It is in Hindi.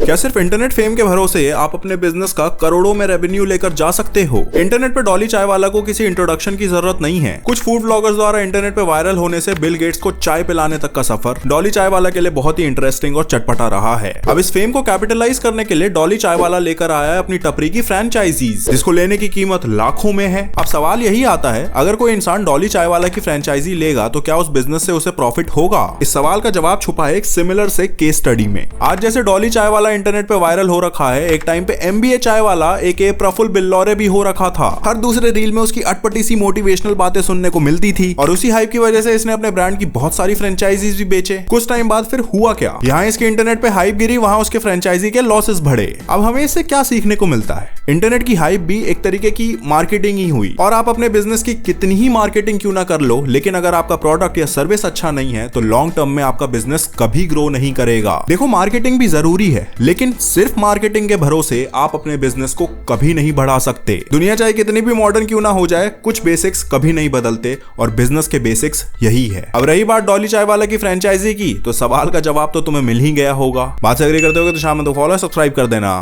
क्या सिर्फ इंटरनेट फेम के भरोसे आप अपने बिजनेस का करोड़ों में रेवेन्यू लेकर जा सकते हो? इंटरनेट पे डॉली चाय वाला को किसी इंट्रोडक्शन की जरूरत नहीं है। कुछ फूड ब्लॉगर्स द्वारा इंटरनेट पे वायरल होने से बिल गेट्स को चाय पिलाने तक का सफर डॉली चाय वाला के लिए बहुत ही इंटरेस्टिंग और चटपटा रहा है। अब इस फेम को कैपिटलाइज करने के लिए डॉली चाय वाला लेकर आया है अपनी टपरी की फ्रेंचाइजीज, जिसको लेने की कीमत लाखों में है। अब सवाल यही आता है, अगर कोई इंसान डॉली चाय वाला की फ्रेंचाइजी लेगा तो क्या उस बिजनेस से उसे प्रॉफिट होगा? इस सवाल का जवाब छुपा है एक सिमिलर से केस स्टडी में। आज जैसे डॉली चाय वाला इंटरनेट पे वायरल हो रखा है, एक टाइम पे एमबीए चाय वाला एक प्रफुल्ल बिल्लौरे भी हो रखा था। हर दूसरे रील में उसकी अटपटी सी मोटिवेशनल बातें सुनने को मिलती थी और उसी हाइप की वजह से इसने अपने ब्रांड की बहुत सारी फ्रेंचाइजीज भी बेचे। कुछ टाइम बाद फिर हुआ क्या, यहाँ इसके इंटरनेट पे हाइप गिरी, वहां उसके फ्रेंचाइजी के लॉसेस बढ़े। अब हमें इससे क्या सीखने को मिलता है? इंटरनेट की हाइप भी एक तरीके की मार्केटिंग ही हुई, और आप अपने बिजनेस की कितनी ही मार्केटिंग क्यों ना कर लो, लेकिन अगर आपका प्रोडक्ट या सर्विस अच्छा नहीं है तो लॉन्ग टर्म में आपका बिजनेस कभी ग्रो नहीं करेगा। देखो, मार्केटिंग भी जरूरी है, लेकिन सिर्फ मार्केटिंग के भरोसे आप अपने बिजनेस को कभी नहीं बढ़ा सकते। दुनिया चाहे कितनी भी मॉडर्न क्यों ना हो जाए, कुछ बेसिक्स कभी नहीं बदलते और बिजनेस के बेसिक्स यही है। अब रही बात डॉली चाय वाला की फ्रेंचाइजी की, तो सवाल का जवाब तो तुम्हें मिल ही गया होगा। बात से एग्री करते हो तो शाम में तो फॉलो सब्सक्राइब कर देना।